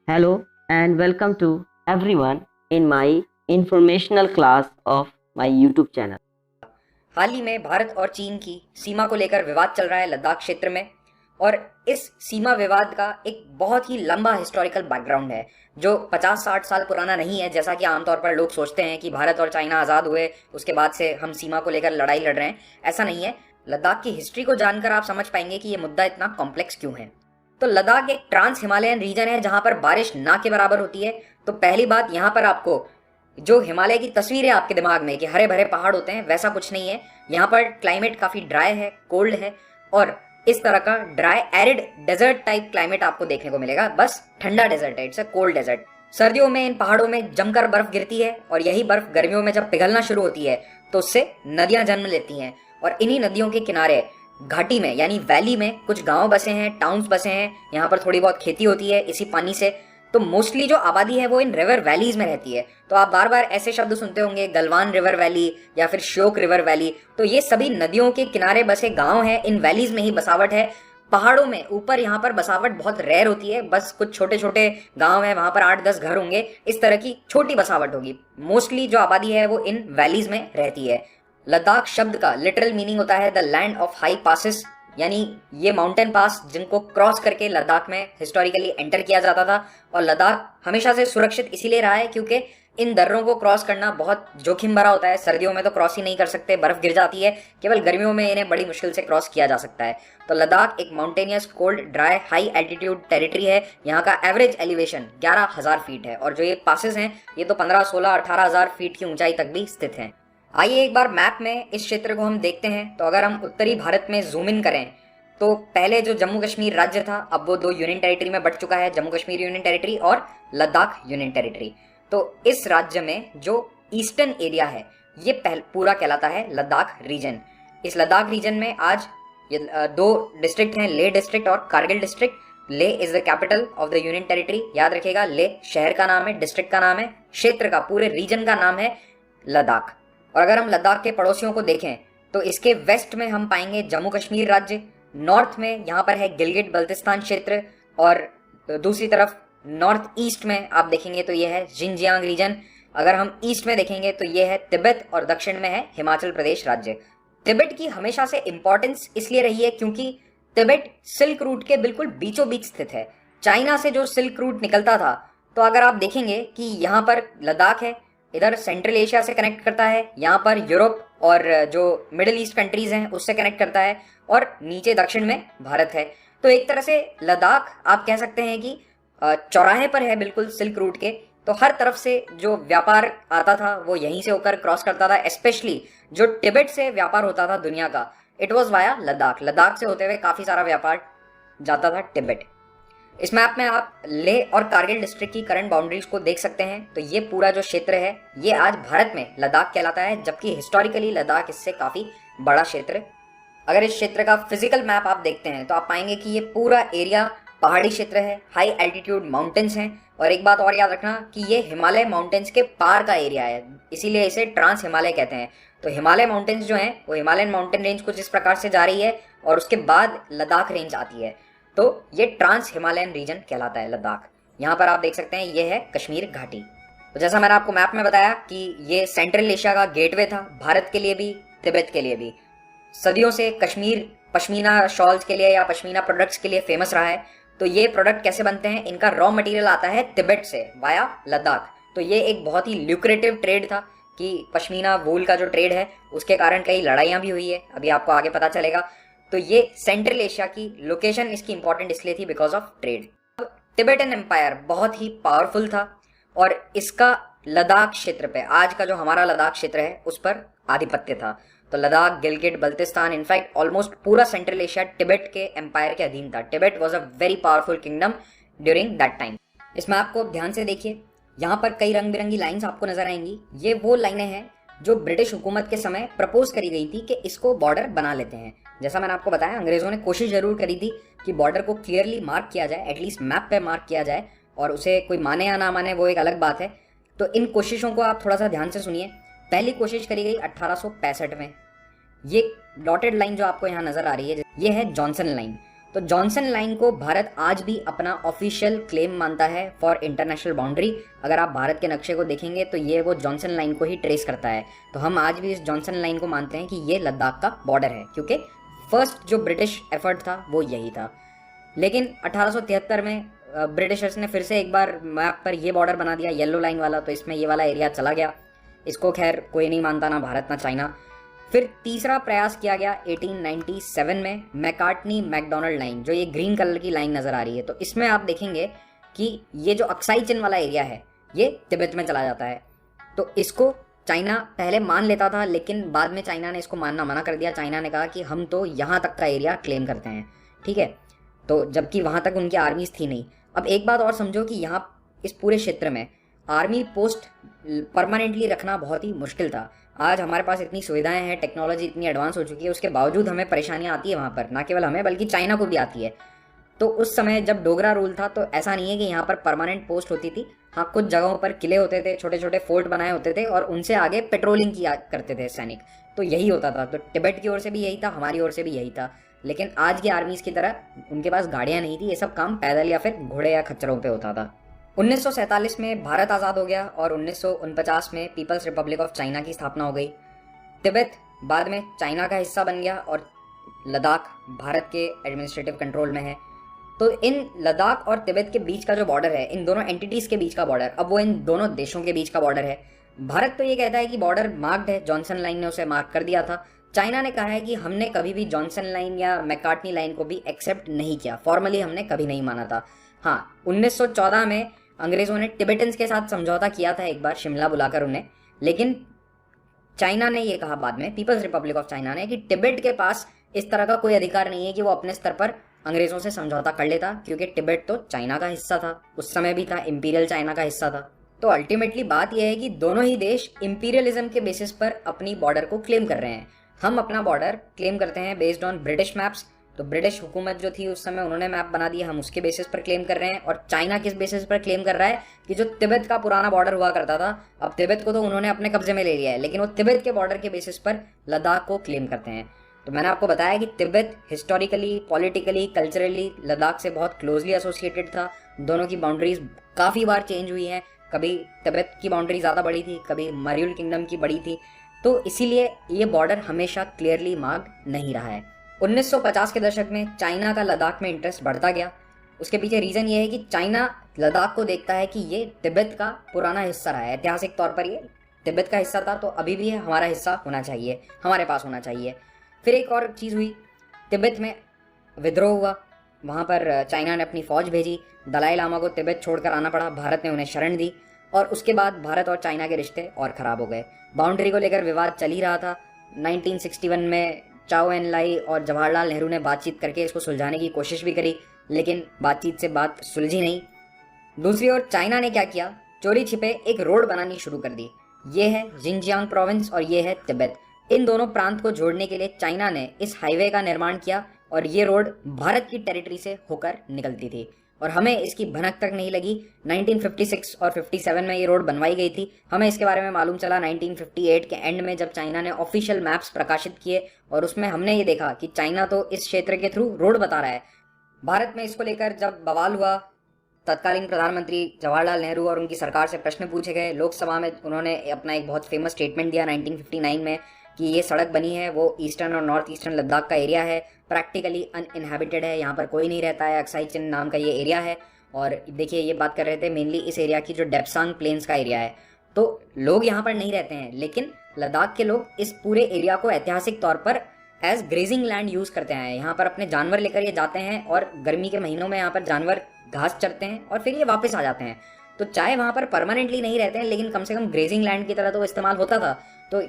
Hello and welcome to everyone in my informational class of my YouTube channel. हाल ही में भारत और चीन की सीमा को लेकर विवाद चल रहा है लद्दाख क्षेत्र में। और इस सीमा विवाद का एक बहुत ही लंबा हिस्टोरिकल बैकग्राउंड है जो 50-60 साल पुराना नहीं है, जैसा कि आमतौर पर लोग सोचते हैं कि भारत और चाइना आज़ाद हुए उसके बाद से हम सीमा को लेकर लड़ाई लड़ रहे हैं। ऐसा नहीं है। लद्दाख की हिस्ट्री को जानकर आप समझ पाएंगे कि ये मुद्दा इतना कॉम्प्लेक्स क्यों है। तो लद्दाख एक ट्रांस हिमालयन रीजन है जहां पर बारिश ना के बराबर होती है। तो पहली बात, यहाँ पर आपको जो हिमालय की तस्वीर है आपके दिमाग में कि हरे भरे पहाड़ होते हैं, वैसा कुछ नहीं है। यहाँ पर क्लाइमेट काफी ड्राई है, कोल्ड है और इस तरह का dry arid desert type climate आपको देखने को मिलेगा। बस ठंडा डेजर्ट है, इट्स अ कोल्ड डेजर्ट। सर्दियों में इन पहाड़ों में जमकर बर्फ गिरती है और यही बर्फ गर्मियों में जब पिघलना शुरू होती है तो उससे नदियां जन्म लेती हैं। और इन्हीं नदियों के किनारे घाटी में यानी वैली में कुछ गांव बसे हैं, टाउन्स बसे हैं। यहाँ पर थोड़ी बहुत खेती होती है इसी पानी से। तो मोस्टली जो आबादी है वो इन रिवर वैलीज में रहती है। तो आप बार बार ऐसे शब्द सुनते होंगे, गलवान रिवर वैली या फिर श्योक रिवर वैली। तो ये सभी नदियों के किनारे बसे गांव हैं, इन वैलीज में ही बसावट है। पहाड़ों में ऊपर यहाँ पर बसावट बहुत रेयर होती है, बस कुछ छोटे छोटे गांव है, वहां पर 8-10 घर होंगे, इस तरह की छोटी बसावट होगी। मोस्टली जो आबादी है वो इन वैलीज में रहती है। लद्दाख शब्द का लिटरल मीनिंग होता है the land of high passes, यानी ये माउंटेन पास जिनको क्रॉस करके लद्दाख में हिस्टोरिकली एंटर किया जाता था। और लद्दाख हमेशा से सुरक्षित इसीलिए रहा है क्योंकि इन दर्रों को क्रॉस करना बहुत जोखिम भरा होता है। सर्दियों में तो क्रॉस ही नहीं कर सकते, बर्फ गिर जाती है। केवल गर्मियों में इन्हें बड़ी मुश्किल से क्रॉस किया जा सकता है। तो लद्दाख एक mountainous cold dry high altitude territory है। यहाँ का एवरेज एलिवेशन 11,000 फीट है और जो ये पासेस हैं ये तो 15, 16, 18,000 फीट की ऊंचाई तक भी स्थित हैं। आइए एक बार मैप में इस क्षेत्र को हम देखते हैं। तो अगर हम उत्तरी भारत में जूम इन करें तो पहले जो जम्मू कश्मीर राज्य था अब वो 2 यूनियन टेरिटरी में बट चुका है, जम्मू कश्मीर यूनियन टेरिटरी और लद्दाख यूनियन टेरिटरी। तो इस राज्य में जो ईस्टर्न एरिया है ये पूरा कहलाता है लद्दाख रीजन। इस लद्दाख रीजन में आज ये 2 डिस्ट्रिक्ट हैं, लेह डिस्ट्रिक्ट और Kargil district. Leh is the capital of the union territory. याद रखिएगा, लेह शहर का नाम है, डिस्ट्रिक्ट का नाम है, क्षेत्र का पूरे रीजन का नाम है लद्दाख। और अगर हम लद्दाख के पड़ोसियों को देखें तो इसके वेस्ट में हम पाएंगे जम्मू कश्मीर राज्य, नॉर्थ में यहाँ पर है गिलगिट बल्तिस्तान क्षेत्र और दूसरी तरफ नॉर्थ ईस्ट में आप देखेंगे तो ये है जिनजियांग रीजन। अगर हम ईस्ट में देखेंगे तो ये है तिब्बत और दक्षिण में है हिमाचल प्रदेश राज्य। तिब्बत की हमेशा से इंपॉर्टेंस इसलिए रही है क्योंकि तिब्बत सिल्क रूट के बिल्कुल बीचों बीच स्थित है। चाइना से जो सिल्क रूट निकलता था, तो अगर आप देखेंगे कि यहाँ पर लद्दाख है, इधर सेंट्रल एशिया से कनेक्ट करता है, यहाँ पर यूरोप और जो मिडिल ईस्ट कंट्रीज हैं उससे कनेक्ट करता है और नीचे दक्षिण में भारत है। तो एक तरह से लद्दाख आप कह सकते हैं कि चौराहे पर है बिल्कुल सिल्क रूट के। तो हर तरफ से जो व्यापार आता था वो यहीं से होकर क्रॉस करता था। स्पेशली जो तिब्बत से व्यापार होता था दुनिया का, it was via Ladakh. Ladakh से होते हुए काफी सारा व्यापार जाता था तिब्बत। इस मैप में आप लेह और कारगिल डिस्ट्रिक्ट की करंट बाउंड्रीज को देख सकते हैं। तो ये पूरा जो क्षेत्र है ये आज भारत में लद्दाख कहलाता है, जबकि हिस्टोरिकली लद्दाख इससे काफी बड़ा क्षेत्र। अगर इस क्षेत्र का फिजिकल मैप आप देखते हैं तो आप पाएंगे कि ये पूरा एरिया पहाड़ी क्षेत्र है, हाई एल्टीट्यूड माउंटेन्स हैं। और एक बात और याद रखना कि ये हिमालय माउंटेन्स के पार का एरिया है, इसीलिए इसे ट्रांस हिमालय कहते हैं। तो हिमालय माउंटेन्स जो हैं वो हिमालयन माउंटेन रेंज कुछ इस प्रकार से जा रही है और उसके बाद लद्दाख रेंज आती है। तो ये ट्रांस हिमालयन रीजन कहलाता है लद्दाख। यहाँ पर आप देख सकते हैं ये है कश्मीर घाटी। तो जैसा मैंने आपको मैप में बताया कि ये सेंट्रल एशिया का गेटवे था, भारत के लिए भी तिब्बत के लिए भी। सदियों से कश्मीर पश्मीना शॉल्स के लिए या पश्मीना प्रोडक्ट्स के लिए फेमस रहा है। तो ये प्रोडक्ट कैसे बनते हैं, इनका रॉ मटेरियल आता है तिब्बत से वाया लद्दाख। तो ये एक बहुत ही ल्यूक्रेटिव ट्रेड था कि पश्मीना वूल का जो ट्रेड है उसके कारण कई लड़ाइयाँ भी हुई है, अभी आपको आगे पता चलेगा। तो ये सेंट्रल एशिया की लोकेशन इसकी इंपॉर्टेंट इसलिए थी because of trade. Tibetan empire बहुत ही पावरफुल था और इसका लद्दाख क्षेत्र पे, आज का जो हमारा लद्दाख क्षेत्र है उस पर आधिपत्य था। तो लद्दाख, गिलगिट बल्तिस्तान, इनफैक्ट ऑलमोस्ट पूरा सेंट्रल एशिया तिब्बत के एम्पायर के अधीन था। Tibet was a very powerful kingdom during that time. इस मैप को ध्यान से देखिए, यहाँ पर कई रंग बिरंगी लाइंस आपको नजर आएंगी। ये वो लाइनें हैं जो ब्रिटिश हुकूमत के समय प्रपोज करी गई थी कि इसको बॉर्डर बना लेते हैं। जैसा मैंने आपको बताया, अंग्रेजों ने कोशिश जरूर करी थी कि बॉर्डर को क्लियरली मार्क किया जाए, एटलीस्ट मैप पे मार्क किया जाए, और उसे कोई माने या ना माने वो एक अलग बात है। तो इन कोशिशों को आप थोड़ा सा ध्यान से सुनिए। पहली कोशिश करी गई 1865 में। ये डॉटेड लाइन जो आपको यहाँ नजर आ रही है ये है जॉनसन लाइन। तो जॉनसन लाइन को भारत आज भी अपना ऑफिशियल क्लेम मानता है फॉर इंटरनेशनल बाउंड्री। अगर आप भारत के नक्शे को देखेंगे तो ये वो जॉनसन लाइन को ही ट्रेस करता है। तो हम आज भी इस जॉनसन लाइन को मानते हैं कि ये लद्दाख का बॉर्डर है, क्योंकि फर्स्ट जो ब्रिटिश एफर्ट था वो यही था। लेकिन 1873 में ब्रिटिशर्स ने फिर से एक बार मैप पर ये बॉर्डर बना दिया येलो लाइन वाला, तो इसमें ये वाला एरिया चला गया। इसको खैर कोई नहीं मानता, ना भारत ना चाइना। फिर तीसरा प्रयास किया गया 1897 में मैकार्टनी मैकडोनल्ड लाइन, जो ये ग्रीन कलर की लाइन नज़र आ रही है। तो इसमें आप देखेंगे कि ये जो अक्साई चिन वाला एरिया है ये तिब्बत में चला जाता है। तो इसको चाइना पहले मान लेता था, लेकिन बाद में चाइना ने इसको मानना मना कर दिया। चाइना ने कहा कि हम तो यहाँ तक का एरिया क्लेम करते हैं, ठीक है। तो जबकि वहाँ तक उनकी आर्मीज थी नहीं। अब एक बात और समझो कि यहाँ इस पूरे क्षेत्र में आर्मी पोस्ट परमानेंटली रखना बहुत ही मुश्किल था। आज हमारे पास इतनी सुविधाएं हैं, टेक्नोलॉजी इतनी एडवांस हो चुकी है, उसके बावजूद हमें परेशानियां आती है वहाँ पर। ना केवल हमें बल्कि चाइना को भी आती है। तो उस समय जब डोगरा रूल था तो ऐसा नहीं है कि यहाँ पर परमानेंट पोस्ट होती थी। हाँ, कुछ जगहों पर किले होते थे, छोटे छोटे फोर्ट बनाए होते थे और उनसे आगे पेट्रोलिंग किया करते थे सैनिक। तो यही होता था। तो तिब्बत की ओर से भी यही था, हमारी ओर से भी यही था। लेकिन आज की आर्मीज की तरह उनके पास गाड़ियां नहीं थी, ये सब काम पैदल या फिर घोड़े या खच्चरों पे होता था। 1947 में भारत आज़ाद हो गया और 1949 में पीपल्स रिपब्लिक ऑफ चाइना की स्थापना हो गई। तिब्बत बाद में चाइना का हिस्सा बन गया और लद्दाख भारत के एडमिनिस्ट्रेटिव कंट्रोल में है। तो इन लद्दाख और तिब्बत के बीच का जो बॉर्डर है, इन दोनों एंटिटीज के बीच का बॉर्डर, अब वो इन दोनों देशों के बीच का बॉर्डर है। भारत तो ये कहता है कि बॉर्डर मार्क्ड है, जॉनसन लाइन ने उसे मार्क कर दिया था। चाइना ने कहा है कि हमने कभी भी जॉनसन लाइन या मैकार्टनी लाइन को भी एक्सेप्ट नहीं किया, फॉर्मली हमने कभी नहीं माना था। हाँ, 1914 में अंग्रेजों ने टिबेटन्स के साथ समझौता किया था एक बार, शिमला बुलाकर उन्हें। लेकिन चाइना ने ये कहा बाद में, पीपल्स रिपब्लिक ऑफ चाइना ने, कि तिब्बत के पास इस तरह का कोई अधिकार नहीं है कि वो अपने स्तर पर अंग्रेजों से समझौता कर लेता, क्योंकि तिब्बत तो चाइना का हिस्सा था, उस समय भी था, इंपीरियल चाइना का हिस्सा था। तो अल्टीमेटली बात यह है कि दोनों ही देश इंपीरियलिज्म के बेसिस पर अपनी बॉर्डर को क्लेम कर रहे हैं। हम अपना बॉर्डर क्लेम करते हैं बेस्ड ऑन ब्रिटिश मैप्स। तो ब्रिटिश हुकूमत जो थी उस समय उन्होंने मैप बना दिया, हम उसके बेसिस पर क्लेम कर रहे हैं। और चाइना किस बेसिस पर क्लेम कर रहा है कि जो तिब्बत का पुराना बॉर्डर हुआ करता था, अब तिब्बत को तो उन्होंने अपने कब्जे में ले लिया है, लेकिन वो तिब्बत के बॉर्डर के बेसिस पर लद्दाख को क्लेम करते हैं। तो मैंने आपको बताया कि Tibet historically, politically, culturally Ladakh से बहुत क्लोजली एसोसिएटेड था। दोनों की बाउंड्रीज काफ़ी बार चेंज हुई हैं, कभी तिब्बत की बाउंड्री ज़्यादा बड़ी थी, कभी मर्यूल किंगडम की बड़ी थी। तो इसीलिए ये बॉर्डर हमेशा क्लियरली मार्क्ड नहीं रहा है। 1950 के दशक में चाइना का लद्दाख में इंटरेस्ट बढ़ता गया। उसके पीछे रीज़न ये है कि चाइना लद्दाख को देखता है कि ये तिब्बत का पुराना हिस्सा रहा है, ऐतिहासिक तौर पर ये तिब्बत का हिस्सा था, तो अभी भी हमारा हिस्सा होना चाहिए, हमारे पास होना चाहिए। फिर एक और चीज़ हुई, तिब्बत में विद्रोह हुआ, वहाँ पर चाइना ने अपनी फ़ौज भेजी, दलाई लामा को तिब्बत छोड़कर आना पड़ा, भारत ने उन्हें शरण दी और उसके बाद भारत और चाइना के रिश्ते और ख़राब हो गए। बाउंड्री को लेकर विवाद चल ही रहा था। 1961 में चाओ एन लाई और जवाहरलाल नेहरू ने बातचीत करके इसको सुलझाने की कोशिश भी करी, लेकिन बातचीत से बात सुलझी नहीं। दूसरी ओर चाइना ने क्या किया, चोरी छिपे एक रोड बनानी शुरू कर दी। ये है जिनजियांग प्रोविंस और ये है तिब्बत। इन दोनों प्रांत को जोड़ने के लिए चाइना ने इस हाईवे का निर्माण किया और ये रोड भारत की टेरिटरी से होकर निकलती थी और हमें इसकी भनक तक नहीं लगी। 1956 और 57 में ये रोड बनवाई गई थी। हमें इसके बारे में मालूम चला 1958 के एंड में, जब चाइना ने ऑफिशियल मैप्स प्रकाशित किए और उसमें हमने ये देखा कि चाइना तो इस क्षेत्र के थ्रू रोड बता रहा है। भारत में इसको लेकर जब बवाल हुआ, तत्कालीन प्रधानमंत्री जवाहरलाल नेहरू और उनकी सरकार से प्रश्न पूछे गए। लोकसभा में उन्होंने अपना एक बहुत फेमस स्टेटमेंट दिया 1959 में कि ये सड़क बनी है वो ईस्टर्न और नॉर्थ ईस्टर्न लद्दाख का एरिया है, प्रैक्टिकली अनइनहेबिटेड है, यहाँ पर कोई नहीं रहता है, अक्साई चिन नाम का ये एरिया है। और देखिए ये बात कर रहे थे मेनली इस एरिया की जो डेप्सांग प्लेन्स का एरिया है। तो लोग यहाँ पर नहीं रहते हैं, लेकिन लद्दाख के लोग इस पूरे एरिया को ऐतिहासिक तौर पर एज ग्रेजिंग लैंड यूज़ करते हैं। यहाँ पर अपने जानवर लेकर ये जाते हैं और गर्मी के महीनों में यहाँ पर जानवर घास चरते हैं और फिर ये वापस आ जाते हैं। तो चाहे वहाँ पर परमानेंटली नहीं रहते हैं, लेकिन कम से कम ग्रेजिंग लैंड की तरह तो इस्तेमाल होता था। तो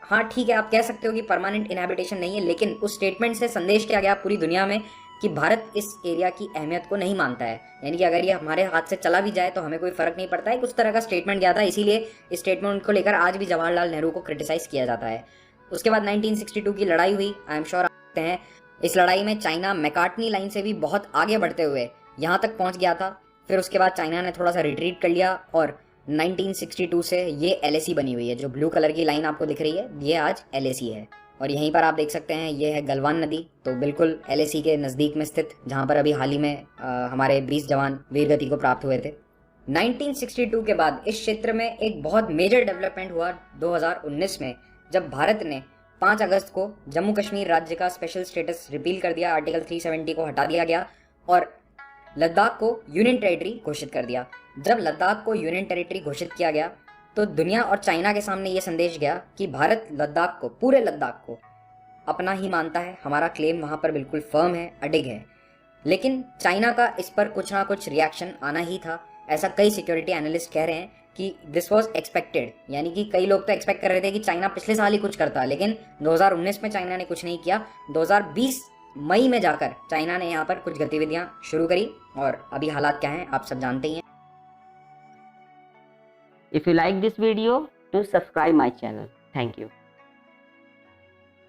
हाँ ठीक है, आप कह सकते हो कि परमानेंट इनहैबिटेशन नहीं है, लेकिन उस स्टेटमेंट से संदेश क्या गया पूरी दुनिया में कि भारत इस एरिया की अहमियत को नहीं मानता है। यानी कि अगर ये हमारे हाथ से चला भी जाए तो हमें कोई फर्क नहीं पड़ता है। कुछ तरह का स्टेटमेंट गया था, इसीलिए इस स्टेटमेंट को लेकर आज भी जवाहरलाल नेहरू को क्रिटिसाइज किया जाता है। उसके बाद 1962 की लड़ाई हुई। आई एम श्योर आप जानते हैं इस लड़ाई में चाइना मैकार्टनी लाइन से भी बहुत आगे बढ़ते हुए यहाँ तक पहुँच गया था। फिर उसके बाद चाइना ने थोड़ा सा रिट्रीट कर लिया और 1962 से ये LAC बनी हुई है। जो ब्लू कलर की लाइन आपको दिख रही है ये आज LAC है। और यहीं पर आप देख सकते हैं ये है गलवान नदी, तो बिल्कुल LAC के नज़दीक में स्थित, जहाँ पर अभी हाल ही में हमारे 20 जवान वीरगति को प्राप्त हुए थे। 1962 के बाद इस क्षेत्र में एक बहुत मेजर डेवलपमेंट हुआ 2019 में, जब भारत ने 5 अगस्त को जम्मू कश्मीर राज्य का स्पेशल स्टेटस रिपील कर दिया, आर्टिकल 370 को हटा दिया गया और लद्दाख को यूनियन टेरिटरी घोषित कर दिया। जब लद्दाख को यूनियन टेरिटरी घोषित किया गया तो दुनिया और चाइना के सामने ये संदेश गया कि भारत लद्दाख को, पूरे लद्दाख को अपना ही मानता है, हमारा क्लेम वहाँ पर बिल्कुल फर्म है, अडिग है। लेकिन चाइना का इस पर कुछ ना कुछ रिएक्शन आना ही था, ऐसा कई सिक्योरिटी एनालिस्ट कह रहे हैं कि दिस वाज एक्सपेक्टेड, यानी कि कई लोग तो एक्सपेक्ट कर रहे थे कि चाइना पिछले साल ही कुछ करता, लेकिन 2019 में चाइना ने कुछ नहीं किया। 2020 मई में जाकर चाइना ने यहाँ पर कुछ गतिविधियां शुरू करी और अभी हालात क्या हैं आप सब जानते ही हैं। If you like this video, do subscribe my channel. Thank you.